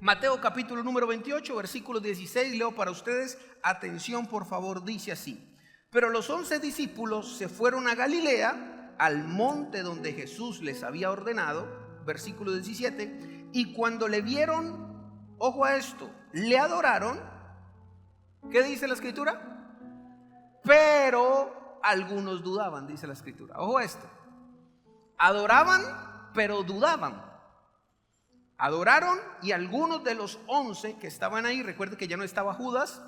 Mateo capítulo número 28, versículo 16, leo para ustedes. Atención, por favor, dice así: pero los 11 discípulos se fueron a Galilea, al monte donde Jesús les había ordenado, versículo 17, y cuando le vieron, ojo a esto, le adoraron. ¿Qué dice la escritura? Pero algunos dudaban, dice la escritura. Ojo a esto: adoraban, pero dudaban. Adoraron, y algunos de los 11 que estaban ahí, recuerde que ya no estaba Judas,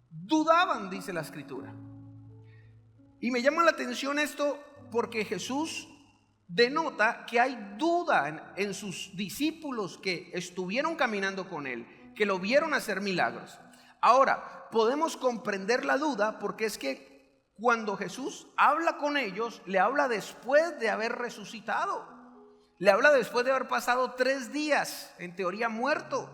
dudaban, dice la escritura. Y me llama la atención esto porque Jesús denota que hay duda en sus discípulos que estuvieron caminando con él, que lo vieron hacer milagros. Ahora, podemos comprender la duda porque es que cuando Jesús habla con ellos, le habla después de haber resucitado. Le habla después de haber pasado 3 días, en teoría muerto.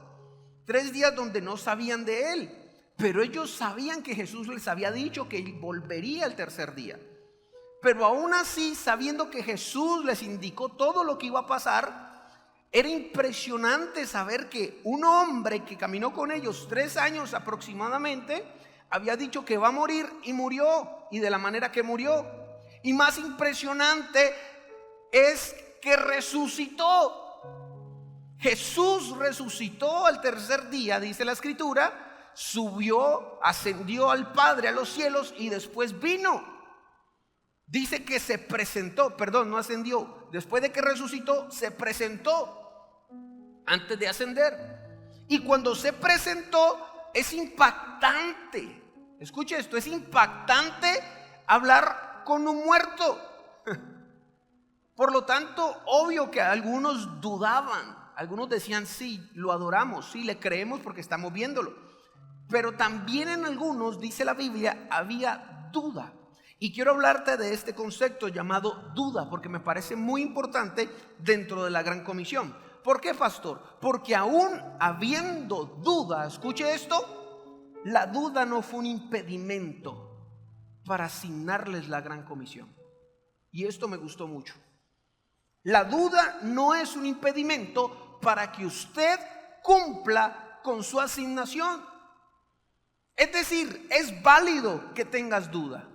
3 días donde no sabían de él. Pero ellos sabían que Jesús les había dicho que él volvería el tercer día. Pero aún así, sabiendo que Jesús les indicó todo lo que iba a pasar, era impresionante saber que un hombre que caminó con ellos 3 años aproximadamente, había dicho que va a morir y murió, y de la manera que murió. Y más impresionante es que resucitó. Jesús resucitó al tercer día, dice la escritura, subió, ascendió al Padre a los cielos y después vino. Dice que se presentó, perdón, no ascendió, después de que resucitó se presentó antes de ascender. Y cuando se presentó es impactante, escuche esto, es impactante hablar con un muerto. Por lo tanto, obvio que algunos dudaban, algunos decían sí, lo adoramos, sí, le creemos porque estamos viéndolo. Pero también en algunos, dice la Biblia, había duda. Y quiero hablarte de este concepto llamado duda, porque me parece muy importante dentro de la Gran Comisión. ¿Por qué, pastor? Porque aún habiendo duda, escuche esto, la duda no fue un impedimento para asignarles la Gran Comisión. Y esto me gustó mucho. La duda no es un impedimento para que usted cumpla con su asignación. Es decir, es válido que tengas duda.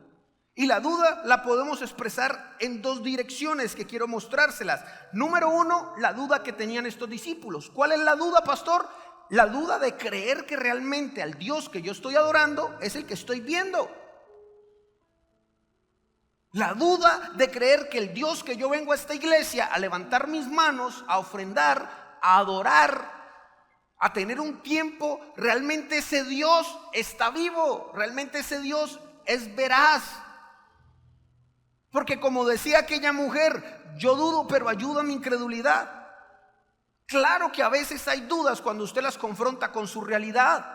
Y la duda la podemos expresar en 2 direcciones que quiero mostrárselas. Número 1, la duda que tenían estos discípulos. ¿Cuál es la duda, pastor? La duda de creer que realmente al Dios que yo estoy adorando es el que estoy viendo. La duda de creer que el Dios que yo vengo a esta iglesia a levantar mis manos, a ofrendar, a adorar, a tener un tiempo, realmente ese Dios está vivo, realmente ese Dios es veraz. Porque como decía aquella mujer, yo dudo, pero ayuda a mi incredulidad. Claro que a veces hay dudas cuando usted las confronta con su realidad,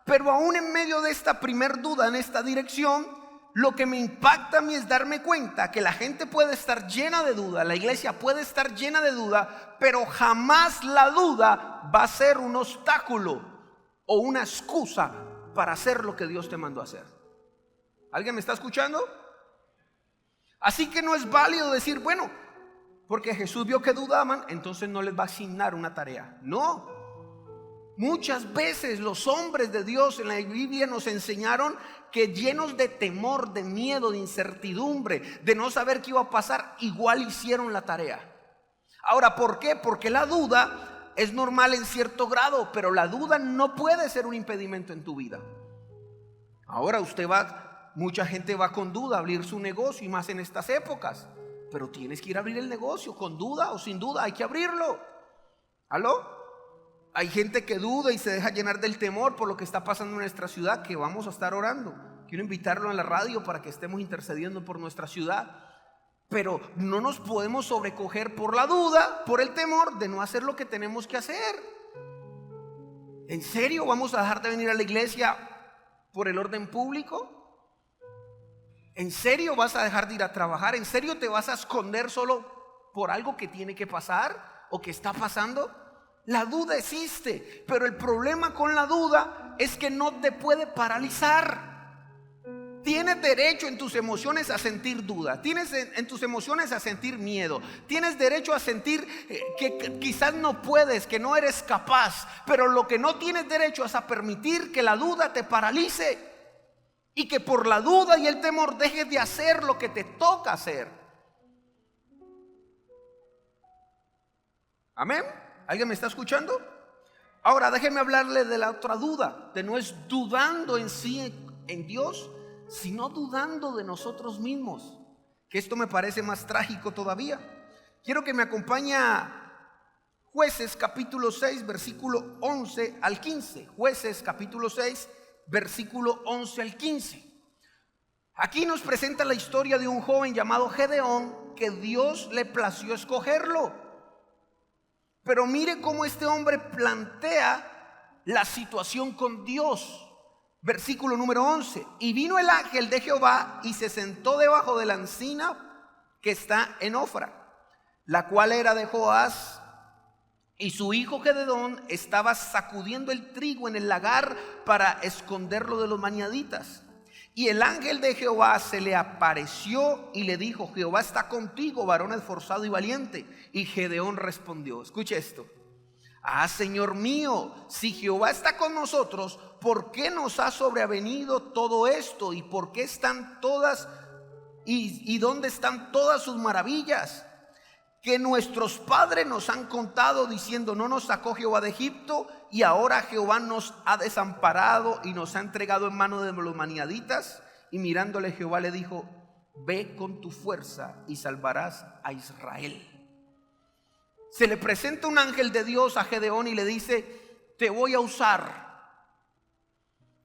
pero aún en medio de esta primer duda en esta dirección, lo que me impacta a mí es darme cuenta que la gente puede estar llena de duda, la iglesia puede estar llena de duda, pero jamás la duda va a ser un obstáculo o una excusa para hacer lo que Dios te mandó a hacer. ¿Alguien me está escuchando? Así que no es válido decir, bueno, porque Jesús vio que dudaban, entonces no les va a asignar una tarea. No. Muchas veces los hombres de Dios en la Biblia nos enseñaron que llenos de temor, de miedo, de incertidumbre, de no saber qué iba a pasar, igual hicieron la tarea. Ahora, ¿por qué? Porque la duda es normal en cierto grado, pero la duda no puede ser un impedimento en tu vida. Ahora mucha gente va con duda a abrir su negocio, y más en estas épocas, pero tienes que ir a abrir el negocio, con duda o sin duda, hay que abrirlo. ¿Aló? Hay gente que duda y se deja llenar del temor por lo que está pasando en nuestra ciudad, que vamos a estar orando. Quiero invitarlo a la radio para que estemos intercediendo por nuestra ciudad. Pero no nos podemos sobrecoger por la duda, por el temor de no hacer lo que tenemos que hacer. ¿En serio vamos a dejar de venir a la iglesia por el orden público? ¿En serio vas a dejar de ir a trabajar? ¿En serio te vas a esconder solo por algo que tiene que pasar o que está pasando? La duda existe, pero el problema con la duda es que no te puede paralizar. Tienes derecho en tus emociones a sentir duda. Tienes en tus emociones a sentir miedo. Tienes derecho a sentir que quizás no puedes, que no eres capaz. Pero lo que no tienes derecho es a permitir que la duda te paralice. Y que por la duda y el temor dejes de hacer lo que te toca hacer. Amén. ¿Alguien me está escuchando? Ahora déjeme hablarle de la otra duda. De no es dudando en sí en Dios, sino dudando de nosotros mismos, que esto me parece más trágico todavía. Quiero que me acompañe a Jueces capítulo 6 versículo 11 al 15. Jueces capítulo 6 versículo 11 al 15. Aquí nos presenta la historia de un joven llamado Gedeón, que Dios le plació escogerlo. Pero mire cómo este hombre plantea la situación con Dios. Versículo número 11. Y vino el ángel de Jehová y se sentó debajo de la encina que está en Ofra, la cual era de Joás, y su hijo Gedeón estaba sacudiendo el trigo en el lagar para esconderlo de los maniaditas. Y el ángel de Jehová se le apareció y le dijo: Jehová está contigo, varón esforzado y valiente. Y Gedeón respondió, escuche esto: ah, Señor mío, si Jehová está con nosotros, ¿por qué nos ha sobrevenido todo esto? ¿Y por qué están todas y dónde están todas sus maravillas que nuestros padres nos han contado, diciendo: no nos sacó Jehová de Egipto, y ahora Jehová nos ha desamparado y nos ha entregado en mano de los maniaditas? Y mirándole Jehová le dijo: ve con tu fuerza y salvarás a Israel. Se le presenta un ángel de Dios a Gedeón y le dice: te voy a usar,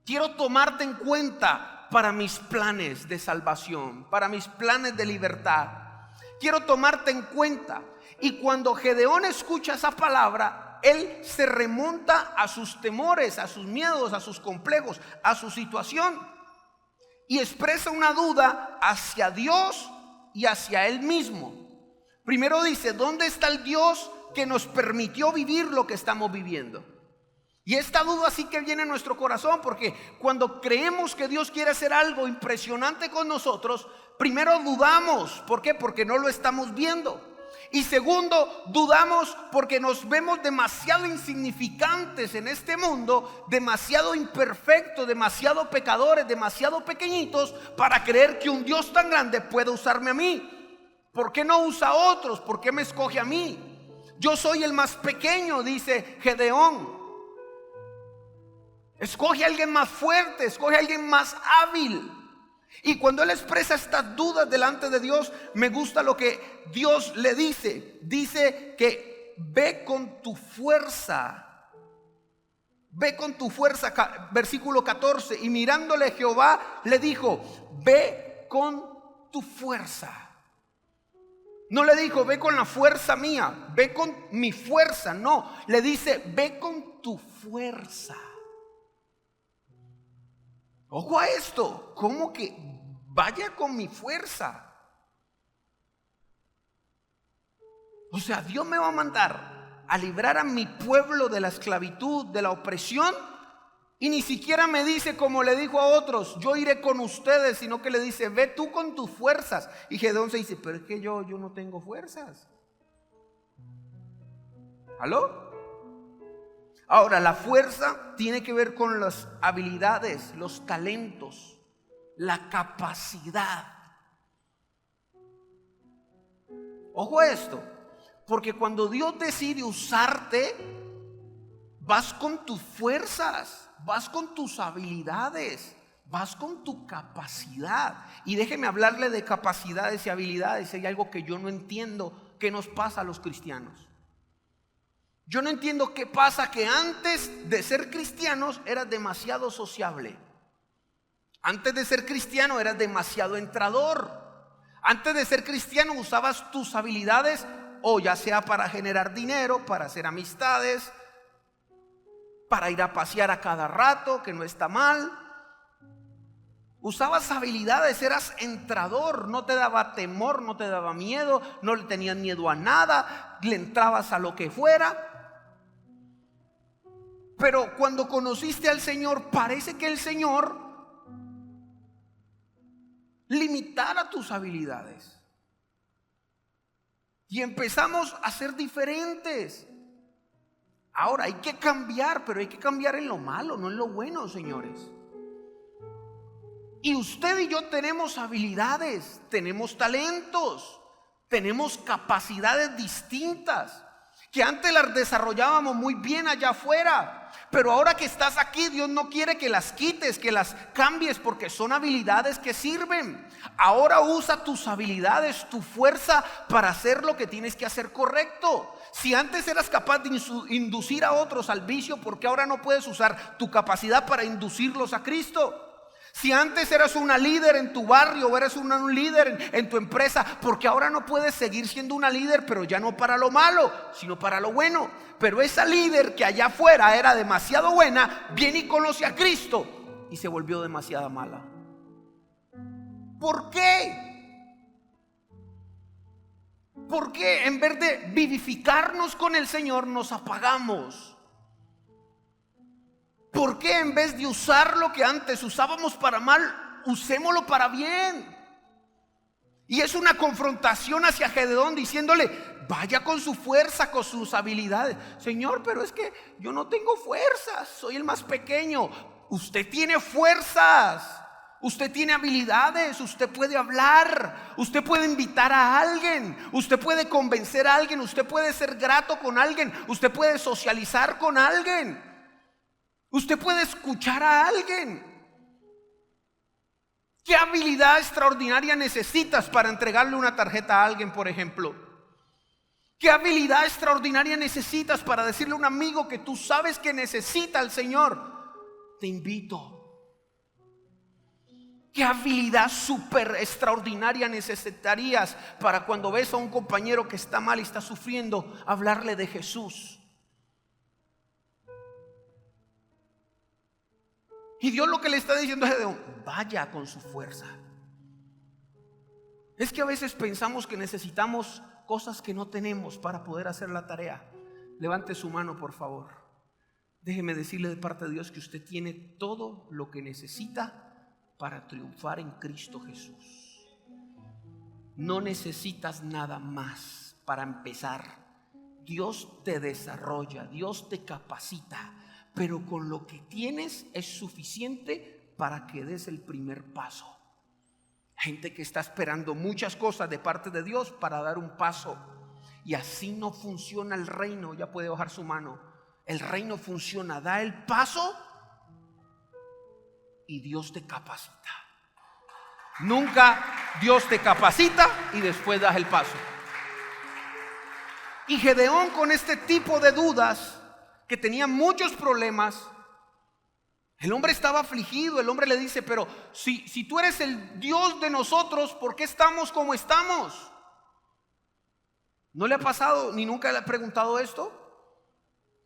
quiero tomarte en cuenta para mis planes de salvación, para mis planes de libertad. Quiero tomarte en cuenta. Y cuando Gedeón escucha esa palabra, él se remonta a sus temores, a sus miedos, a sus complejos, a su situación, y expresa una duda hacia Dios y hacia él mismo. Primero dice: ¿dónde está el Dios que nos permitió vivir lo que estamos viviendo? Y esta duda sí que viene en nuestro corazón, porque cuando creemos que Dios quiere hacer algo impresionante con nosotros, primero dudamos. ¿Por qué? Porque no lo estamos viendo. Y segundo, dudamos porque nos vemos demasiado insignificantes en este mundo, demasiado imperfectos, demasiado pecadores, demasiado pequeñitos para creer que un Dios tan grande puede usarme a mí. ¿Por qué no usa a otros? ¿Por qué me escoge a mí? Yo soy el más pequeño, dice Gedeón. Escoge a alguien más fuerte, escoge a alguien más hábil. Y cuando él expresa estas dudas delante de Dios, me gusta lo que Dios le dice. Dice que ve con tu fuerza. Ve con tu fuerza, versículo 14. Y mirándole Jehová le dijo: ve con tu fuerza. No le dijo: ve con la fuerza mía, ve con mi fuerza. No, le dice: ve con tu fuerza. Ojo a esto, ¿cómo que vaya con mi fuerza? O sea, Dios me va a mandar a librar a mi pueblo de la esclavitud, de la opresión, y ni siquiera me dice, como le dijo a otros: yo iré con ustedes, sino que le dice: ve tú con tus fuerzas. Y Gedeón se dice: pero es que yo no tengo fuerzas. ¿Aló? Ahora, la fuerza tiene que ver con las habilidades, los talentos, la capacidad. Ojo a esto, porque cuando Dios decide usarte, vas con tus fuerzas, vas con tus habilidades, vas con tu capacidad. Y déjeme hablarle de capacidades y habilidades. Hay algo que yo no entiendo que nos pasa a los cristianos. Yo no entiendo qué pasa, que antes de ser cristianos eras demasiado sociable. Antes de ser cristiano eras demasiado entrador. Antes de ser cristiano usabas tus habilidades, o ya sea para generar dinero, para hacer amistades, para ir a pasear a cada rato, que no está mal. Usabas habilidades, eras entrador, no te daba temor, no te daba miedo, no le tenías miedo a nada, le entrabas a lo que fuera. Pero cuando conociste al Señor, parece que el Señor limitar tus habilidades. Y empezamos a ser diferentes. Ahora hay que cambiar, pero hay que cambiar en lo malo, no en lo bueno, señores. Y usted y yo tenemos habilidades, tenemos talentos, tenemos capacidades distintas que antes las desarrollábamos muy bien allá afuera, pero ahora que estás aquí, Dios no quiere que las quites, que las cambies, porque son habilidades que sirven. Ahora usa tus habilidades, tu fuerza para hacer lo que tienes que hacer correcto. Si antes eras capaz de inducir a otros al vicio, ¿por qué ahora no puedes usar tu capacidad para inducirlos a Cristo? Si antes eras una líder en tu barrio o eres un líder en tu empresa, porque ahora no puedes seguir siendo una líder, pero ya no para lo malo, sino para lo bueno. Pero esa líder que allá afuera era demasiado buena, viene y conoce a Cristo y se volvió demasiado mala. ¿Por qué? Porque en vez de vivificarnos con el Señor, nos apagamos. ¿Por qué en vez de usar lo que antes usábamos para mal, usémoslo para bien? Y es una confrontación hacia Gedeón diciéndole: vaya con su fuerza, con sus habilidades. Señor, pero es que yo no tengo fuerzas, soy el más pequeño. Usted tiene fuerzas, usted tiene habilidades, usted puede hablar, usted puede invitar a alguien, usted puede convencer a alguien, usted puede ser grato con alguien, usted puede socializar con alguien. Usted puede escuchar a alguien. ¿Qué habilidad extraordinaria necesitas para entregarle una tarjeta a alguien, por ejemplo? ¿Qué habilidad extraordinaria necesitas para decirle a un amigo que tú sabes que necesita al Señor? Te invito. ¿Qué habilidad súper extraordinaria necesitarías para cuando ves a un compañero que está mal y está sufriendo, hablarle de Jesús? Y Dios lo que le está diciendo es: vaya con su fuerza. Es que a veces pensamos que necesitamos cosas que no tenemos para poder hacer la tarea. Levante su mano, por favor. Déjeme decirle de parte de Dios que usted tiene todo lo que necesita para triunfar en Cristo Jesús. No necesitas nada más para empezar. Dios te desarrolla, Dios te capacita, pero con lo que tienes es suficiente para que des el primer paso. Gente que está esperando muchas cosas de parte de Dios para dar un paso, y así no funciona el reino. Ya puede bajar su mano. El reino funciona: da el paso y Dios te capacita. Nunca Dios te capacita y después das el paso. Y Gedeón, con este tipo de dudas, que tenía muchos problemas, el hombre estaba afligido. El hombre le dice: pero si tú eres el Dios de nosotros, ¿por qué estamos como estamos? ¿No le ha pasado ni nunca le ha preguntado esto?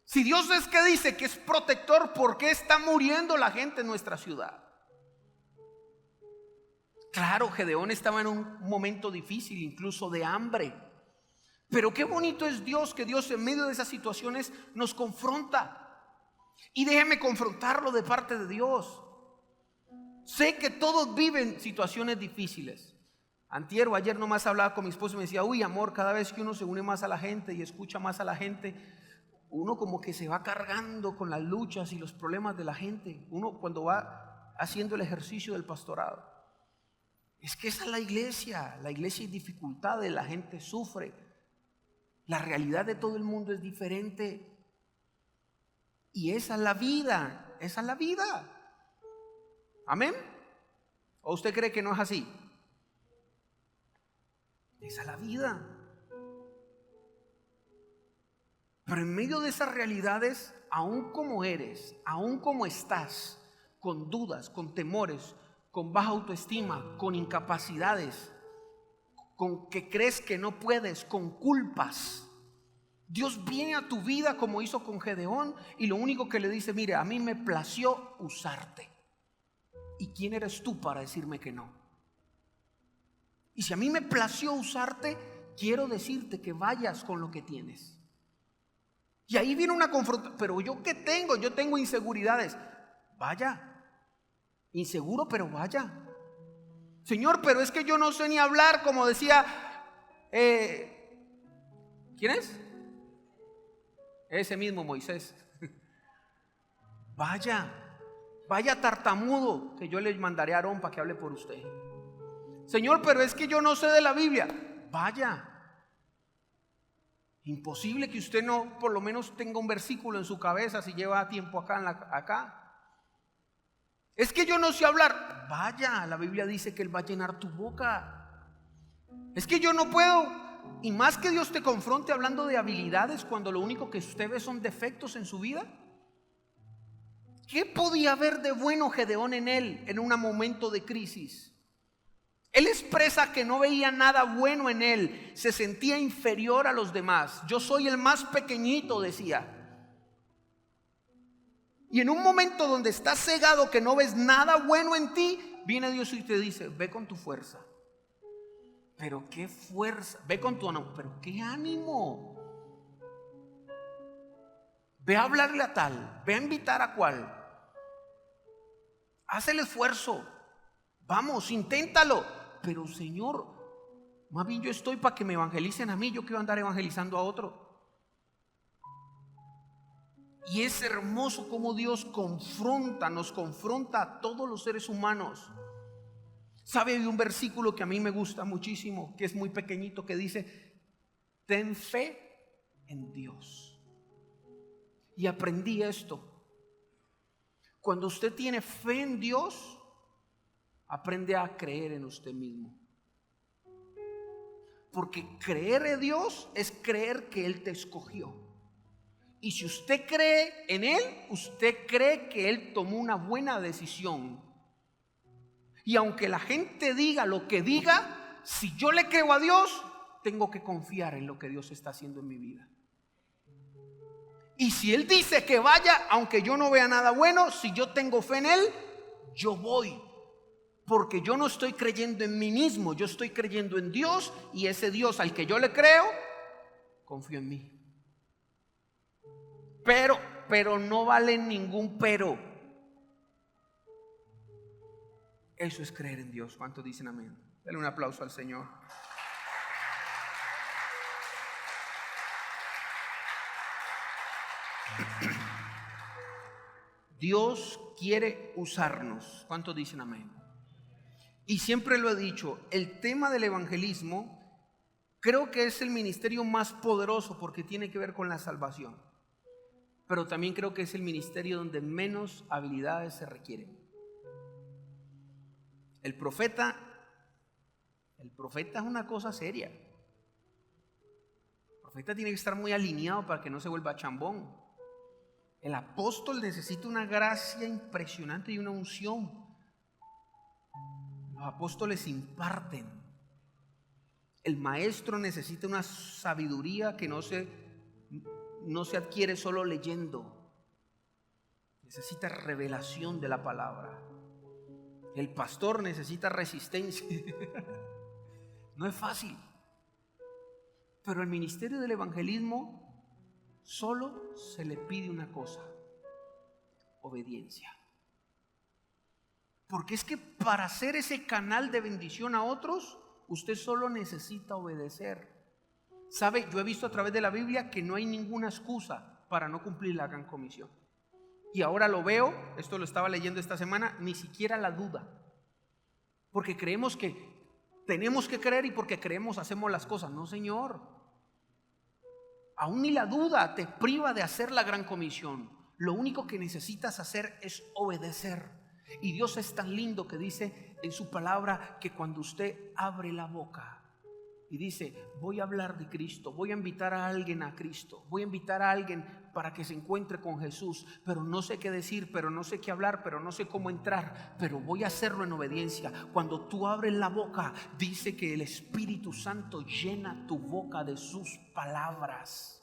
Si Dios es que dice que es protector, ¿por qué está muriendo la gente en nuestra ciudad? Claro, Gedeón estaba en un momento difícil, incluso de hambre. Pero qué bonito es Dios, que Dios en medio de esas situaciones nos confronta. Y déjeme confrontarlo de parte de Dios. Sé que todos viven situaciones difíciles. Antier o ayer nomás hablaba con mi esposo y me decía: uy, amor, cada vez que uno se une más a la gente y escucha más a la gente, uno como que se va cargando con las luchas y los problemas de la gente. Uno cuando va haciendo el ejercicio del pastorado, es que esa es la iglesia hay dificultades, la gente sufre. La realidad de todo el mundo es diferente. Y esa es la vida. Esa es la vida. ¿Amén? ¿O usted cree que no es así? Esa es la vida. Pero en medio de esas realidades, aún como eres, aún como estás, con dudas, con temores, con baja autoestima, con incapacidades, con que crees que no puedes, con culpas, Dios viene a tu vida como hizo con Gedeón, y lo único que le dice: mire, a mí me plació usarte. ¿Y quién eres tú para decirme que no? Y si a mí me plació usarte, quiero decirte que vayas con lo que tienes. Y ahí viene una confrontación. Pero yo ¿qué tengo? Yo tengo inseguridades. Vaya. Inseguro, pero vaya. Señor, pero es que yo no sé ni hablar, como decía, ¿quién es? Ese mismo Moisés. Vaya tartamudo, que yo le mandaré a Aarón para que hable por usted. Señor, pero es que yo no sé de la Biblia. Vaya. Imposible que usted no por lo menos tenga un versículo en su cabeza si lleva tiempo acá. Es que yo no sé hablar. Vaya, la Biblia dice que Él va a llenar tu boca. Es que yo no puedo. Y más que Dios te confronte hablando de habilidades cuando lo único que usted ve son defectos en su vida. ¿Qué podía haber de bueno Gedeón en él en un momento de crisis? Él expresa que no veía nada bueno en él, se sentía inferior a los demás. Yo soy el más pequeñito, decía. Y en un momento donde estás cegado, que no ves nada bueno en ti, viene Dios y te dice: ve con tu fuerza. Pero qué fuerza, ve con tu ánimo, pero qué ánimo. Ve a hablarle a tal, ve a invitar a cual. Haz el esfuerzo, vamos, inténtalo. Pero Señor, más bien yo estoy para que me evangelicen a mí, yo quiero andar evangelizando a otro. Y es hermoso cómo Dios nos confronta a todos los seres humanos. ¿Sabe? Hay un versículo que a mí me gusta muchísimo, que es muy pequeñito, que dice: ten fe en Dios. Y aprendí esto. Cuando usted tiene fe en Dios, aprende a creer en usted mismo. Porque creer en Dios es creer que Él te escogió. Y si usted cree en Él, usted cree que Él tomó una buena decisión. Y aunque la gente diga lo que diga, si yo le creo a Dios, tengo que confiar en lo que Dios está haciendo en mi vida. Y si Él dice que vaya, aunque yo no vea nada bueno, si yo tengo fe en Él, yo voy. Porque yo no estoy creyendo en mí mismo, yo estoy creyendo en Dios. Y ese Dios al que yo le creo, confío en mí. Pero no vale ningún pero. Eso es creer en Dios. ¿Cuántos dicen amén? Dale un aplauso al Señor. Dios quiere usarnos. ¿Cuántos dicen amén? Y siempre lo he dicho, el tema del evangelismo creo que es el ministerio más poderoso porque tiene que ver con la salvación. Pero también creo que es el ministerio donde menos habilidades se requieren. El profeta es una cosa seria. El profeta tiene que estar muy alineado para que no se vuelva chambón. El apóstol necesita una gracia impresionante y una unción. Los apóstoles imparten. El maestro necesita una sabiduría que no se adquiere solo leyendo. Necesita revelación de la palabra. El pastor necesita resistencia. No es fácil. Pero el ministerio del evangelismo solo se le pide una cosa: obediencia. Porque es que para ser ese canal de bendición a otros, usted solo necesita obedecer. ¿Sabe? Yo he visto a través de la Biblia que no hay ninguna excusa para no cumplir la gran comisión. Y ahora lo veo, esto lo estaba leyendo esta semana, ni siquiera la duda. Porque creemos que tenemos que creer y porque creemos hacemos las cosas. No, Señor. Aún ni la duda te priva de hacer la gran comisión. Lo único que necesitas hacer es obedecer. Y Dios es tan lindo que dice en su palabra que cuando usted abre la boca y dice: voy a hablar de Cristo, voy a invitar a alguien a Cristo, voy a invitar a alguien para que se encuentre con Jesús, pero no sé qué decir, pero no sé qué hablar, pero no sé cómo entrar, pero voy a hacerlo en obediencia. Cuando tú abres la boca, dice que el Espíritu Santo llena tu boca de sus palabras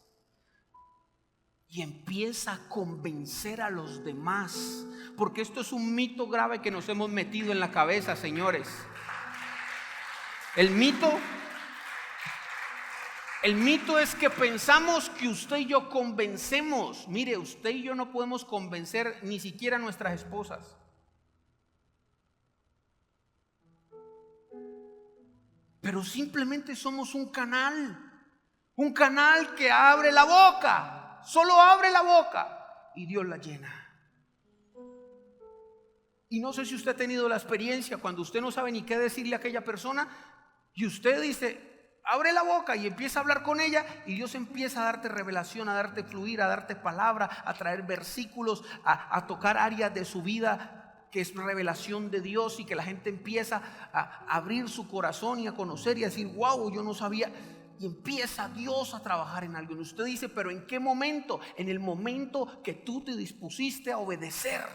y empieza a convencer a los demás, porque esto es un mito grave que nos hemos metido en la cabeza, señores. El mito es que pensamos que usted y yo convencemos. Mire, usted y yo no podemos convencer ni siquiera a nuestras esposas. pero simplemente somos un canal que abre la boca, solo abre la boca y Dios la llena. Y no sé si usted ha tenido la experiencia cuando usted no sabe ni qué decirle a aquella persona y usted dice, abre la boca y empieza a hablar con ella y Dios empieza a darte revelación, a darte fluir, a darte palabra, a traer versículos, a tocar áreas de su vida que es revelación de Dios, y que la gente empieza a abrir su corazón y a conocer y a decir, wow, yo no sabía. Y empieza Dios a trabajar en algo. Y usted dice, pero ¿en qué momento? En el momento que tú te dispusiste a obedecer.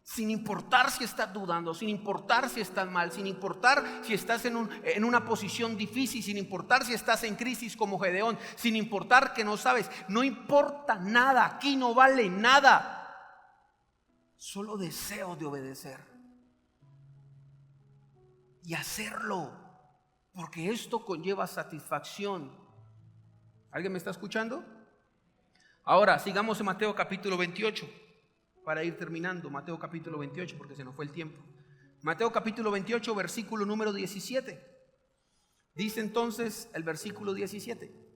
Sin importar si estás dudando, sin importar si estás mal, sin importar si estás en una posición difícil, sin importar si estás en crisis como Gedeón, sin importar que no sabes, no importa nada, aquí no vale nada. Solo deseo de obedecer y hacerlo, porque esto conlleva satisfacción. ¿Alguien me está escuchando? Ahora sigamos en Mateo capítulo 28. Para ir terminando, Mateo capítulo 28, porque se nos fue el tiempo. Mateo capítulo 28, versículo número 17. Dice entonces el versículo 17: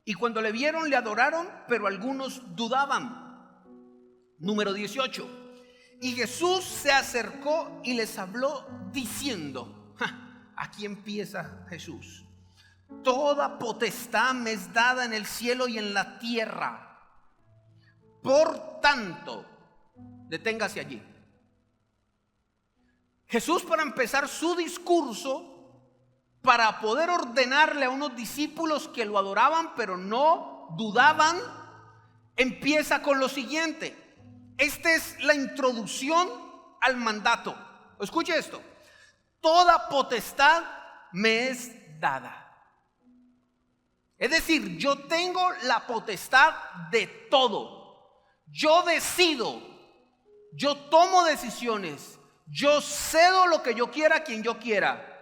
y cuando le vieron, le adoraron, pero algunos dudaban. Número 18. Y Jesús se acercó y les habló diciendo, aquí empieza Jesús: toda potestad me es dada en el cielo y en la tierra. Por tanto, deténgase allí. Jesús, para empezar su discurso, para poder ordenarle a unos discípulos que lo adoraban pero no dudaban, empieza con lo siguiente. Esta es la introducción al mandato. Escuche esto: toda potestad me es dada. Es decir, yo tengo la potestad de todo. Yo decido, yo tomo decisiones, yo cedo lo que yo quiera a quien yo quiera.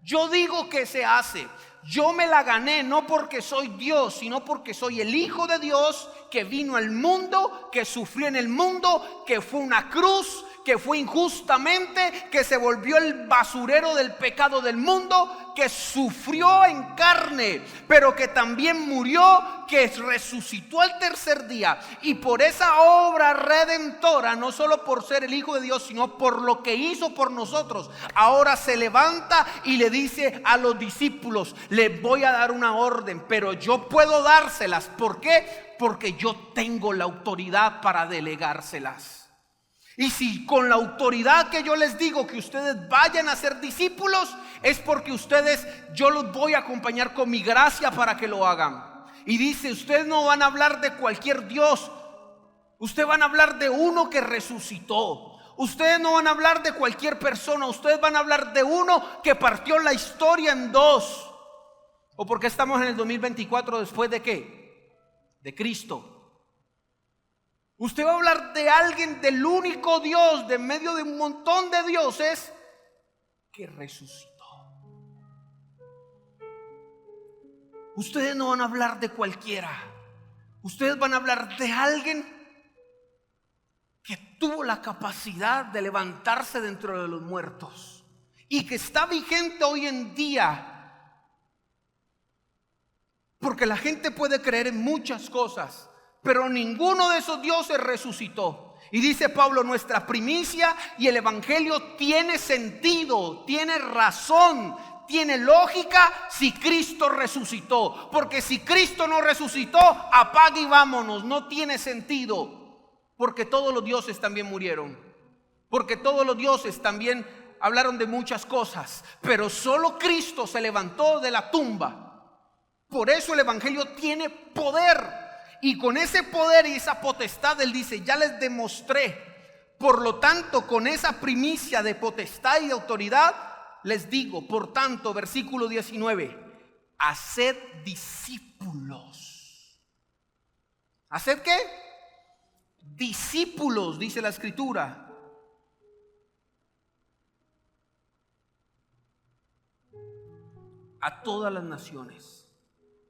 Yo digo que se hace. Yo me la gané no porque soy Dios, sino porque soy el Hijo de Dios que vino al mundo, que sufrió en el mundo, que fue una cruz, que fue injustamente, que se volvió el basurero del pecado del mundo, que sufrió en carne, pero que también murió, que resucitó al tercer día. Y por esa obra redentora, no solo por ser el Hijo de Dios, sino por lo que hizo por nosotros, ahora se levanta y le dice a los discípulos: les voy a dar una orden, pero yo puedo dárselas. ¿Por qué? Porque yo tengo la autoridad para delegárselas. Y si con la autoridad que yo les digo que ustedes vayan a ser discípulos, es porque yo los voy a acompañar con mi gracia para que lo hagan. Y dice, ustedes no van a hablar de cualquier Dios, ustedes van a hablar de uno que resucitó. Ustedes no van a hablar de cualquier persona, ustedes van a hablar de uno que partió la historia en dos. ¿O porque estamos en el 2024 después de qué? De Cristo. Usted va a hablar de alguien, del único Dios, de medio de un montón de dioses, que resucitó. Ustedes no van a hablar de cualquiera. Ustedes van a hablar de alguien que tuvo la capacidad de levantarse dentro de los muertos y que está vigente hoy en día. Porque la gente puede creer en muchas cosas, pero ninguno de esos dioses resucitó. Y dice Pablo, nuestra primicia y el evangelio tiene sentido, tiene razón, tiene lógica si Cristo resucitó. Porque si Cristo no resucitó, apague y vámonos, no tiene sentido. Porque todos los dioses también murieron. Porque todos los dioses también hablaron de muchas cosas, pero solo Cristo se levantó de la tumba. Por eso el evangelio tiene poder. Y con ese poder y esa potestad, él dice, ya les demostré. Por lo tanto, con esa primicia de potestad y de autoridad, les digo, por tanto, versículo 19, haced discípulos. ¿Haced qué? Discípulos, dice la escritura. A todas las naciones,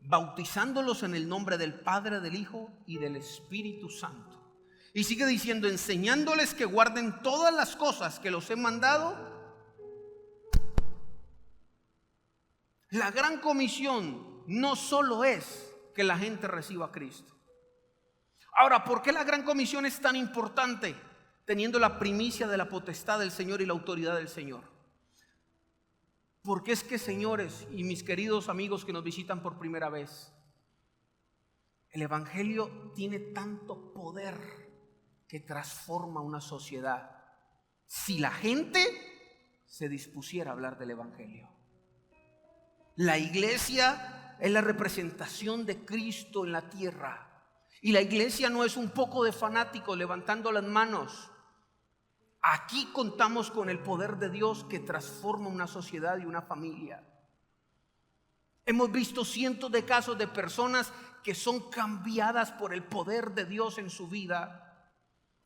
bautizándolos en el nombre del Padre, del Hijo y del Espíritu Santo, Y sigue diciendo, enseñándoles que guarden todas las cosas que los he mandado. La gran comisión no solo es que la gente reciba a Cristo. Ahora, ¿por qué la gran comisión es tan importante? Teniendo la primicia de la potestad del Señor y la autoridad del Señor. Porque es que, señores y mis queridos amigos que nos visitan por primera vez, el Evangelio tiene tanto poder que transforma una sociedad si la gente se dispusiera a hablar del Evangelio. La iglesia es la representación de Cristo en la tierra. Y la iglesia no es un poco de fanáticos levantando las manos. Aquí contamos con el poder de Dios que transforma una sociedad y una familia. Hemos visto cientos de casos de personas que son cambiadas por el poder de Dios en su vida.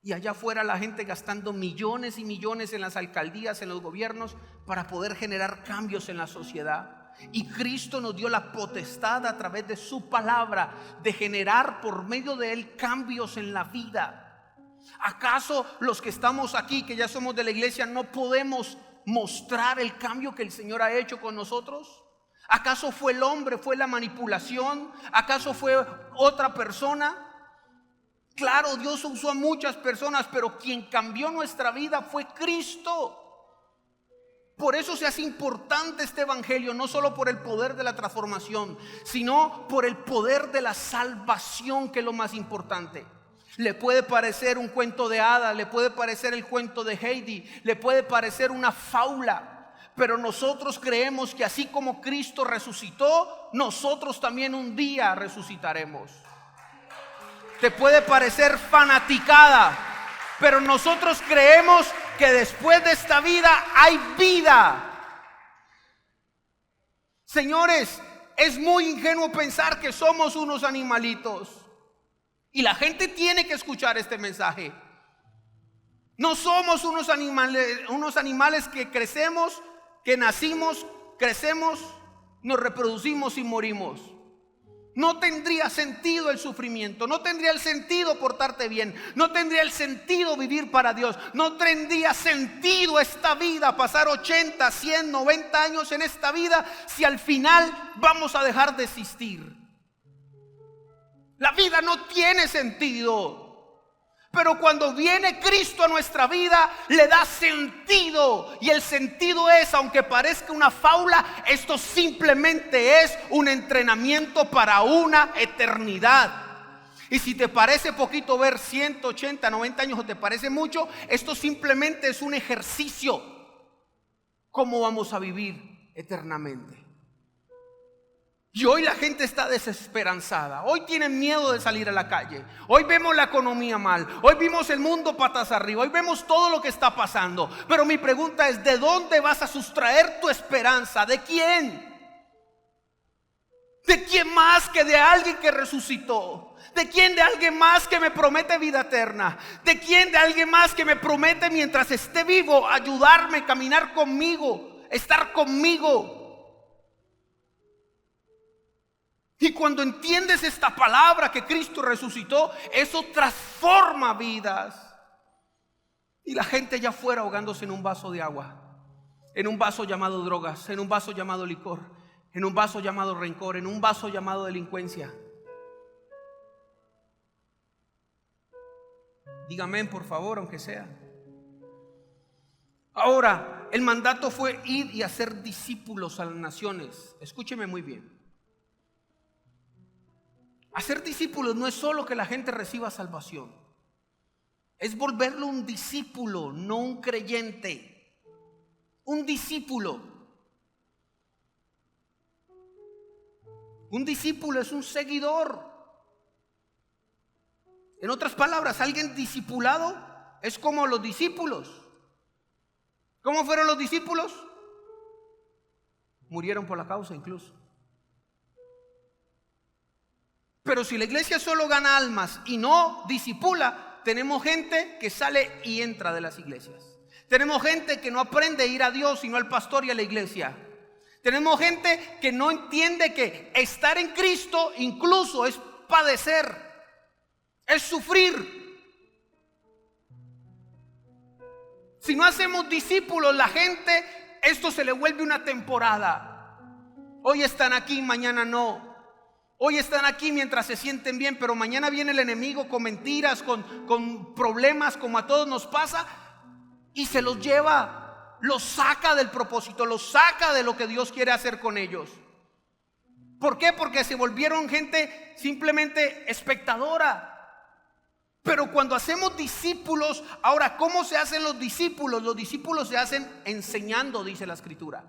Y allá afuera la gente gastando millones y millones en las alcaldías, en los gobiernos, para poder generar cambios en la sociedad. Y Cristo nos dio la potestad a través de su palabra de generar por medio de él cambios en la vida. ¿Acaso los que estamos aquí, que ya somos de la iglesia, no podemos mostrar el cambio que el Señor ha hecho con nosotros? ¿Acaso fue el hombre, fue la manipulación? ¿Acaso fue otra persona? Claro, Dios usó a muchas personas, pero quien cambió nuestra vida fue Cristo. Por eso se hace importante este evangelio, no solo por el poder de la transformación, sino por el poder de la salvación, que es lo más importante. Le puede parecer un cuento de hadas, le puede parecer el cuento de Heidi, le puede parecer una fábula, pero nosotros creemos que así como Cristo resucitó, nosotros también un día resucitaremos. Te puede parecer fanaticada, pero nosotros creemos que después de esta vida hay vida. Señores, es muy ingenuo pensar que somos unos animalitos. Y la gente tiene que escuchar este mensaje. No somos unos animales que crecemos, que nacimos, crecemos, nos reproducimos y morimos. No tendría sentido el sufrimiento, no tendría el sentido portarte bien, no tendría el sentido vivir para Dios, no tendría sentido esta vida, pasar 80, 100, 90 años en esta vida si al final vamos a dejar de existir. La vida no tiene sentido. Pero cuando viene Cristo a nuestra vida, le da sentido. Y el sentido es, aunque parezca una fábula, esto simplemente es un entrenamiento para una eternidad. Y si te parece poquito ver 180, 90 años o te parece mucho, esto simplemente es un ejercicio. ¿Cómo vamos a vivir eternamente? Y hoy la gente está desesperanzada. Hoy tienen miedo de salir a la calle. Hoy vemos la economía mal. Hoy vimos el mundo patas arriba. Hoy vemos todo lo que está pasando. Pero mi pregunta es, ¿de dónde vas a sustraer tu esperanza? ¿De quién? ¿De quién más que de alguien que resucitó? ¿De quién? De alguien más que me promete vida eterna. ¿De quién? De alguien más que me promete mientras esté vivo ayudarme, caminar conmigo, estar conmigo. Y cuando entiendes esta palabra que Cristo resucitó, eso transforma vidas. Y la gente ya fuera ahogándose en un vaso de agua, en un vaso llamado drogas, en un vaso llamado licor, en un vaso llamado rencor, en un vaso llamado delincuencia. Dígame por favor, aunque sea. Ahora, el mandato fue ir y hacer discípulos a las naciones. Escúcheme muy bien. Hacer discípulos no es solo que la gente reciba salvación, es volverlo un discípulo, no un creyente. Un discípulo. Un discípulo es un seguidor. En otras palabras, alguien discipulado es como los discípulos. ¿Cómo fueron los discípulos? Murieron por la causa incluso. Pero si la iglesia solo gana almas y no discipula, tenemos gente que sale y entra de las iglesias. Tenemos gente que no aprende a ir a Dios sino al pastor y a la iglesia. Tenemos gente que no entiende que estar en Cristo incluso es padecer, es sufrir. Si no hacemos discípulos, la gente, esto se le vuelve una temporada. Hoy están aquí, mañana no. Hoy están aquí mientras se sienten bien, pero mañana viene el enemigo con mentiras, con problemas, como a todos nos pasa, y se los lleva, los saca del propósito, los saca de lo que Dios quiere hacer con ellos. ¿Por qué? Porque se volvieron gente simplemente espectadora. Pero cuando hacemos discípulos, ahora, ¿cómo se hacen los discípulos? Los discípulos se hacen enseñando, dice la Escritura.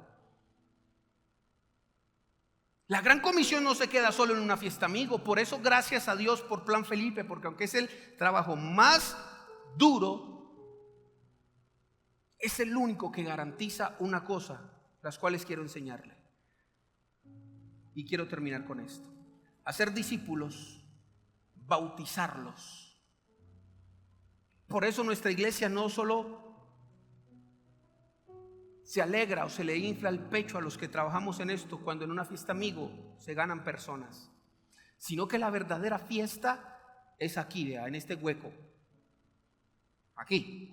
La gran comisión no se queda solo en una fiesta amigo. Por eso gracias a Dios por Plan Felipe, porque aunque es el trabajo más duro, es el único que garantiza una cosa, las cuales quiero enseñarle. Y quiero terminar con esto. Hacer discípulos, bautizarlos. Por eso nuestra iglesia no solo se alegra o se le infla el pecho a los que trabajamos en esto cuando en una fiesta amigo se ganan personas, sino que la verdadera fiesta es aquí, en este hueco, aquí.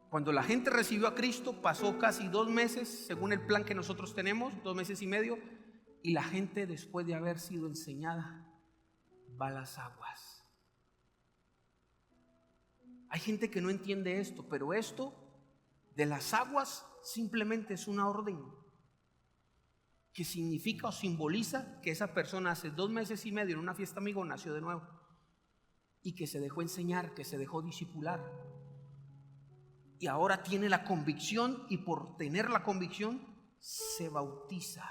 Cuando la gente recibió a Cristo, pasó casi 2 meses, según el plan que nosotros tenemos, 2 meses y medio, y la gente, después de haber sido enseñada, va a las aguas. Hay gente que no entiende esto, pero esto de las aguas simplemente es una orden que significa o simboliza que esa persona hace 2 meses y medio en una fiesta amigo nació de nuevo y que se dejó enseñar, que se dejó discipular, y ahora tiene la convicción, y por tener la convicción se bautiza.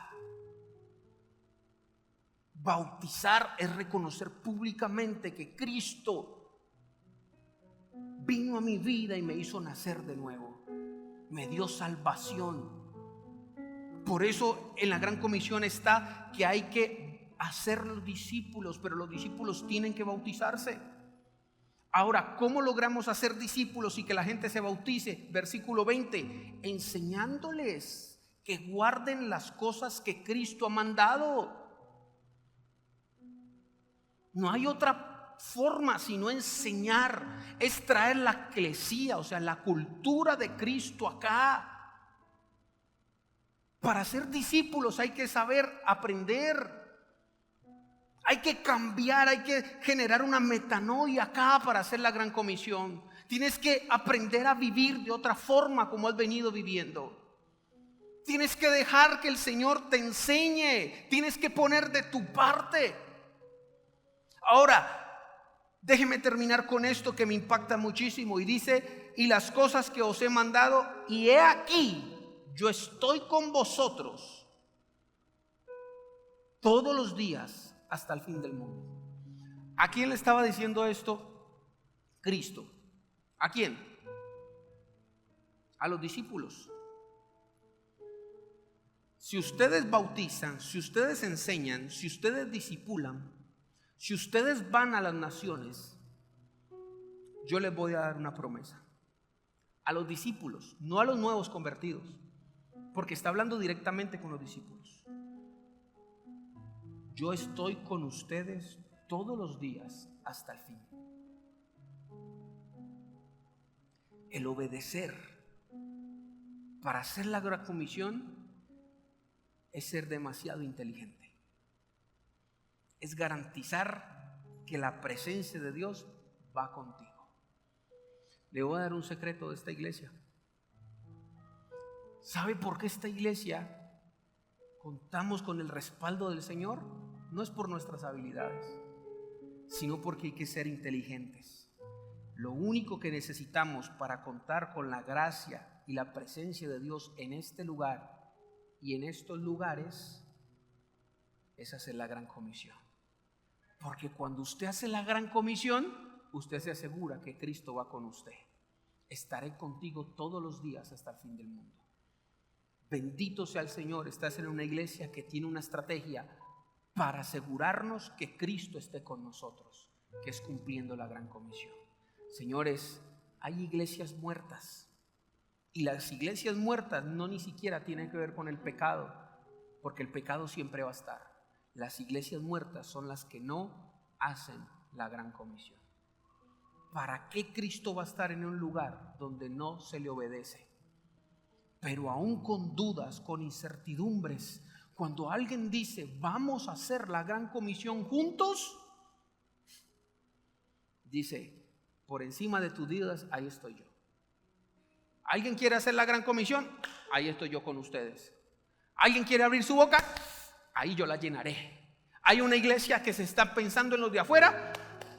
Bautizar es reconocer públicamente que Cristo vino a mi vida y me hizo nacer de nuevo, me dio salvación. Por eso en la gran comisión está que hay que hacer los discípulos, pero los discípulos tienen que bautizarse. Ahora, ¿cómo logramos hacer discípulos y que la gente se bautice? Versículo 20, enseñándoles que guarden las cosas que Cristo ha mandado. No hay otra forma sino enseñar, es traer la eclesía, o sea, la cultura de Cristo acá. Para ser discípulos hay que saber aprender, hay que cambiar, hay que generar una metanoia acá para hacer la gran comisión. Tienes que aprender a vivir de otra forma como has venido viviendo. Tienes que dejar que el Señor te enseñe, tienes que poner de tu parte. Ahora, déjeme terminar con esto que me impacta muchísimo, y dice: y las cosas que os he mandado, y he aquí, yo estoy con vosotros todos los días hasta el fin del mundo. ¿A quién le estaba diciendo esto Cristo? ¿A quién? A los discípulos. Si ustedes bautizan, si ustedes enseñan, si ustedes discipulan, si ustedes van a las naciones, yo les voy a dar una promesa. A los discípulos, no a los nuevos convertidos, porque está hablando directamente con los discípulos. Yo estoy con ustedes todos los días hasta el fin. El obedecer para hacer la gran comisión es ser demasiado inteligente. Es garantizar que la presencia de Dios va contigo. Le voy a dar un secreto de esta iglesia. ¿Sabe por qué esta iglesia contamos con el respaldo del Señor? No es por nuestras habilidades, sino porque hay que ser inteligentes. Lo único que necesitamos para contar con la gracia y la presencia de Dios en este lugar y en estos lugares es hacer la gran comisión. Porque cuando usted hace la gran comisión, usted se asegura que Cristo va con usted. Estaré contigo todos los días hasta el fin del mundo. Bendito sea el Señor. Estás en una iglesia que tiene una estrategia para asegurarnos que Cristo esté con nosotros, que es cumpliendo la gran comisión. Señores, hay iglesias muertas, y las iglesias muertas no ni siquiera tienen que ver con el pecado, porque el pecado siempre va a estar. Las iglesias muertas son las que no hacen la gran comisión. ¿para qué Cristo va a estar en un lugar donde no se le obedece? Pero aún con dudas, con incertidumbres, cuando alguien dice, vamos a hacer la gran comisión juntos, dice, por encima de tus dudas, ahí estoy yo. ¿Alguien quiere hacer la gran comisión? Ahí estoy yo con ustedes. ¿Alguien quiere abrir su boca? Ahí yo la llenaré. Hay una iglesia que se está pensando en los de afuera,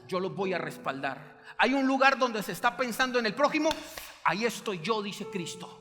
yo los voy a respaldar. Hay un lugar donde se está pensando en el prójimo, ahí estoy yo, dice Cristo.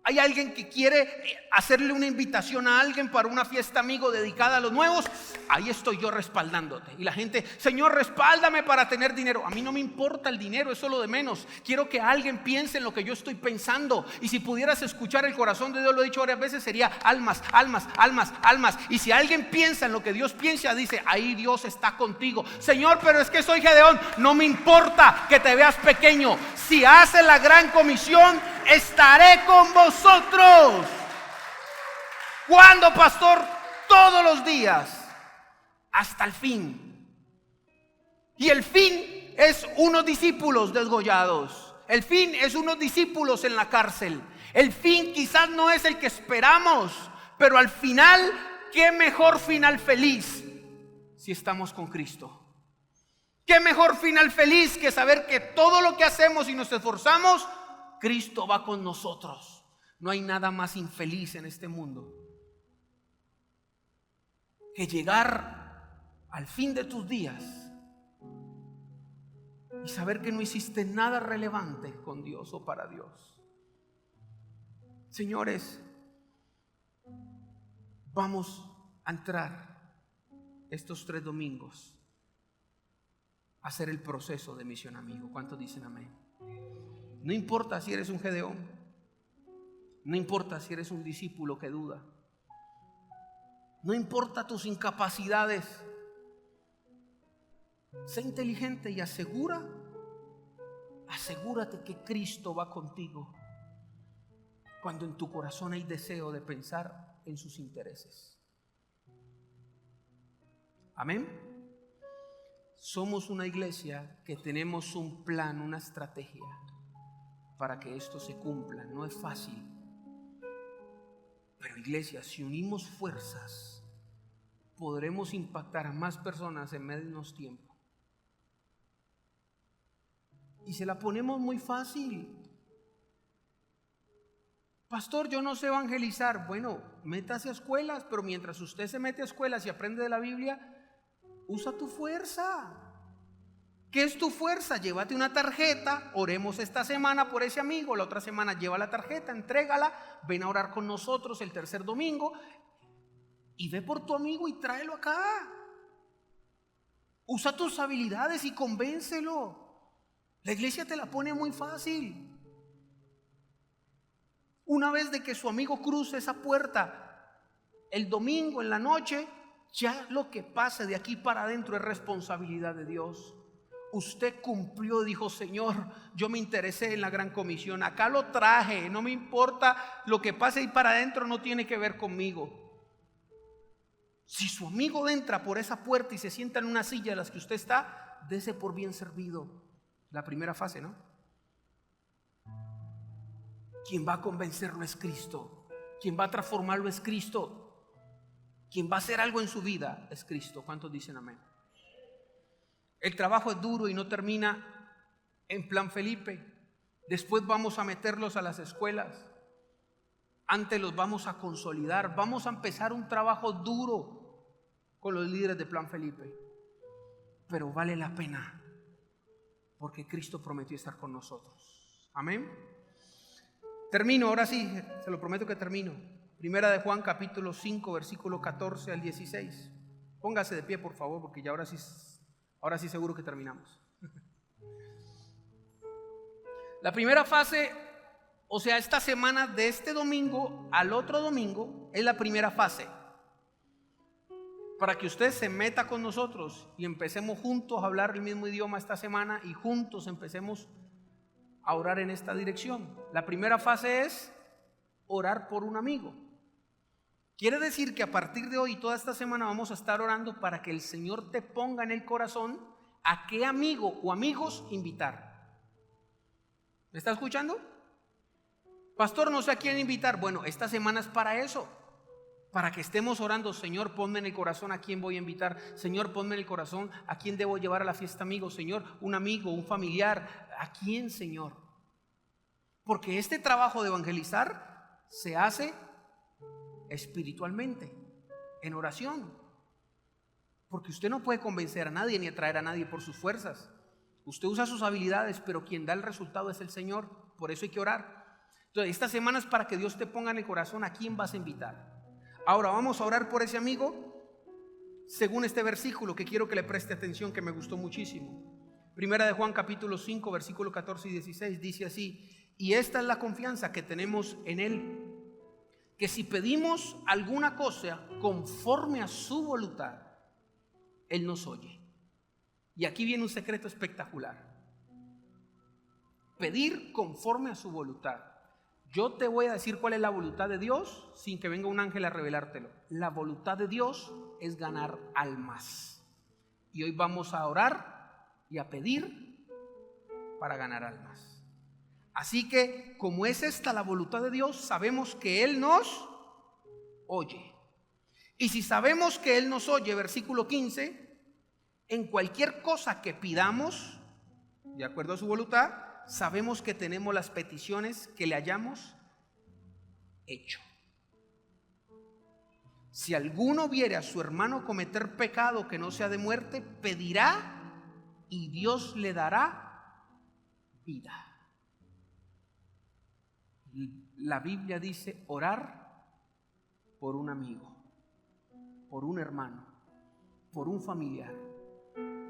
Hay alguien que quiere hacerle una invitación a alguien para una fiesta amigo dedicada a los nuevos, ahí estoy yo respaldándote. Y la gente, Señor, respáldame para tener dinero. A mí no me importa el dinero, eso es lo de menos. Quiero que alguien piense en lo que yo estoy pensando. Y si pudieras escuchar el corazón de Dios, lo he dicho varias veces, sería almas, almas, almas, almas. Y si alguien piensa en lo que Dios piensa, dice, ahí Dios está contigo. Señor, pero es que soy Gedeón. No me importa que te veas pequeño. Si haces la gran comisión, estaré con vosotros. ¿Cuándo, pastor? Todos los días, hasta el fin. Y el fin es unos discípulos desgollados. El fin es unos discípulos en la cárcel. El fin quizás no es el que esperamos, pero al final, qué mejor final feliz si estamos con Cristo. Qué mejor final feliz que saber que todo lo que hacemos y nos esforzamos, Cristo va con nosotros. No hay nada más infeliz en este mundo que llegar al fin de tus días y saber que no hiciste nada relevante con Dios o para Dios. Señores, vamos a entrar estos 3 domingos a hacer el proceso de misión amigo. ¿Cuántos dicen amén? No importa si eres un Gedeón, no importa si eres un discípulo que duda, no importa tus incapacidades. Sé inteligente y asegúrate que Cristo va contigo cuando en tu corazón hay deseo de pensar en sus intereses. Amén. Somos una iglesia que tenemos un plan, una estrategia para que esto se cumpla. No es fácil, pero iglesia, si unimos fuerzas, podremos impactar a más personas en menos tiempo. Y se la ponemos muy fácil. Pastor, yo no sé evangelizar. Bueno, métase a escuelas, pero mientras usted se mete a escuelas y aprende de la Biblia, usa tu fuerza. ¿Qué es tu fuerza? Llévate una tarjeta, oremos esta semana por ese amigo, la otra semana lleva la tarjeta, entrégala, ven a orar con nosotros el tercer domingo y ve por tu amigo y tráelo acá. Usa tus habilidades y convéncelo. La iglesia te la pone muy fácil. Una vez de que su amigo cruce esa puerta el domingo en la noche, ya lo que pase de aquí para adentro es responsabilidad de Dios. Usted cumplió, dijo, Señor, yo me interesé en la gran comisión, acá lo traje, no me importa lo que pase ahí para adentro, no tiene que ver conmigo. Si su amigo entra por esa puerta y se sienta en una silla en las que usted está, dese por bien servido. La primera fase, ¿no? Quien va a convencerlo es Cristo. Quien va a transformarlo es Cristo. Quien va a hacer algo en su vida es Cristo. ¿Cuántos dicen amén? El trabajo es duro y no termina en Plan Felipe. Después vamos a meterlos a las escuelas. Antes los vamos a consolidar. Vamos a empezar un trabajo duro con los líderes de Plan Felipe. Pero vale la pena, porque Cristo prometió estar con nosotros. Amén. Termino, ahora sí, se lo prometo que termino. Primera de Juan, capítulo 5, versículo 14 al 16. Póngase de pie, por favor, porque ya ahora sí seguro que terminamos. La primera fase, o sea, esta semana de este domingo al otro domingo, es la primera fase. Para que usted se meta con nosotros y empecemos juntos a hablar el mismo idioma esta semana y juntos empecemos a orar en esta dirección. La primera fase es orar por un amigo. Quiere decir que a partir de hoy, toda esta semana, vamos a estar orando para que el Señor te ponga en el corazón a qué amigo o amigos invitar. ¿Me está escuchando? Pastor, no sé a quién invitar. Bueno, esta semana es para eso, para que estemos orando. Señor, ponme en el corazón a quién voy a invitar. Señor, ponme en el corazón a quién debo llevar a la fiesta amigo. Señor, un amigo, un familiar. ¿A quién, Señor? Porque este trabajo de evangelizar se hace espiritualmente, en oración. Porque usted no puede convencer a nadie ni atraer a nadie por sus fuerzas. Usted usa sus habilidades, pero quien da el resultado es el Señor. Por eso hay que orar. Entonces, esta semana es para que Dios te ponga en el corazón a quién vas a invitar. Ahora vamos a orar por ese amigo según este versículo que quiero que le preste atención, que me gustó muchísimo. Primera de Juan capítulo 5 versículo 14 y 16 dice así: y esta es la confianza que tenemos en Él, que si pedimos alguna cosa conforme a su voluntad, Él nos oye. Y aquí viene un secreto espectacular: pedir conforme a su voluntad. Yo te voy a decir cuál es la voluntad de Dios sin que venga un ángel a revelártelo. La voluntad de Dios es ganar almas. Y hoy vamos a orar y a pedir para ganar almas. Así que, como es esta la voluntad de Dios, sabemos que Él nos oye. Y si sabemos que Él nos oye, versículo 15, en cualquier cosa que pidamos, de acuerdo a su voluntad, sabemos que tenemos las peticiones que le hayamos hecho. Si alguno viere a su hermano cometer pecado que no sea de muerte, pedirá y Dios le dará vida. La Biblia dice orar por un amigo, por un hermano, por un familiar,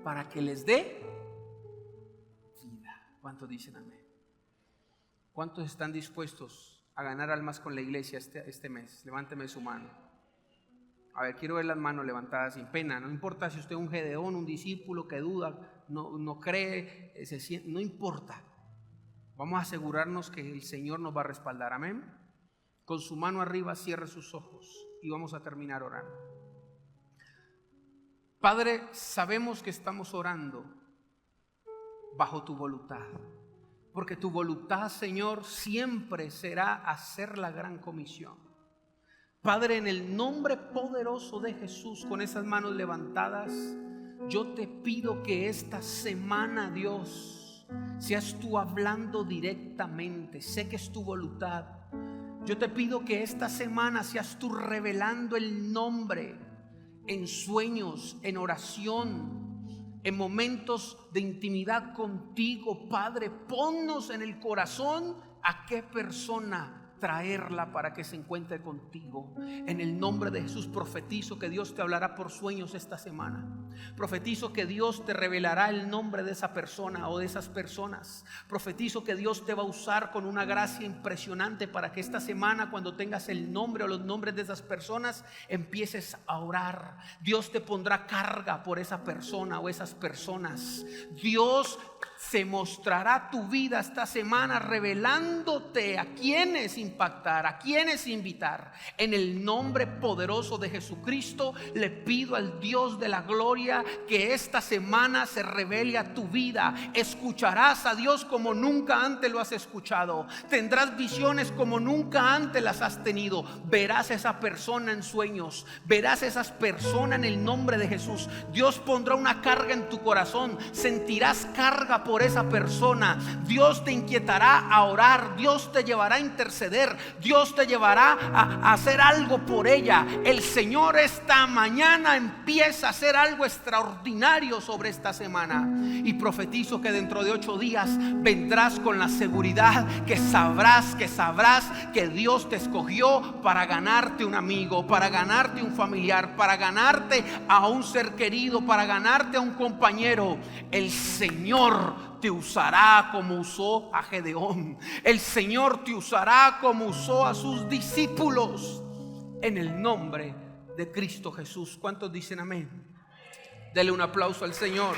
para que les dé vida. ¿Cuántos dicen amén? ¿Cuántos están dispuestos a ganar almas con la iglesia este mes? Levánteme su mano. A ver, quiero ver las manos levantadas sin pena. No importa si usted es un Gedeón, un discípulo que duda, no cree, no importa. Vamos a asegurarnos que el Señor nos va a respaldar. Amén. Con su mano arriba cierre sus ojos y vamos a terminar orando. Padre, sabemos que estamos orando bajo tu voluntad, porque tu voluntad, Señor, siempre será hacer la gran comisión. Padre, en el nombre poderoso de Jesús, con esas manos levantadas, yo te pido que esta semana, Dios, seas tú hablando directamente. Sé que es tu voluntad. Yo te pido que esta semana seas tú revelando el nombre en sueños, en oración, en momentos de intimidad contigo. Padre, ponnos en el corazón a qué persona traerla para que se encuentre contigo. En el nombre de Jesús profetizo que Dios te hablará por sueños esta semana. Profetizo que Dios te revelará el nombre de esa persona o de esas personas. Profetizo que Dios te va a usar con una gracia impresionante para que esta semana, cuando tengas el nombre o los nombres de esas personas, empieces a orar. Dios te pondrá carga por esa persona o esas personas. Dios se mostrará tu vida esta semana revelándote a quienes impactar, a quienes invitar. En el nombre poderoso de Jesucristo le pido al Dios de la gloria que esta semana se revele a tu vida. Escucharás a Dios como nunca antes lo has escuchado. Tendrás visiones como nunca antes las has tenido. Verás a esa persona en sueños. Verás a esas personas en el nombre de Jesús. Dios pondrá una carga en tu corazón. Sentirás carga por esa persona. Dios te inquietará a orar. Dios te llevará a interceder. Dios te llevará a hacer algo por ella. El Señor esta mañana empieza a hacer algo extraordinario sobre esta semana. Y profetizo que dentro de 8 días vendrás con la seguridad que sabrás que Dios te escogió para ganarte un amigo, para ganarte un familiar, para ganarte a un ser querido, para ganarte a un compañero. El Señor te usará como usó a Gedeón. El Señor te usará como usó a sus discípulos. En el nombre de Cristo Jesús. ¿Cuántos dicen amén? Dele un aplauso al Señor.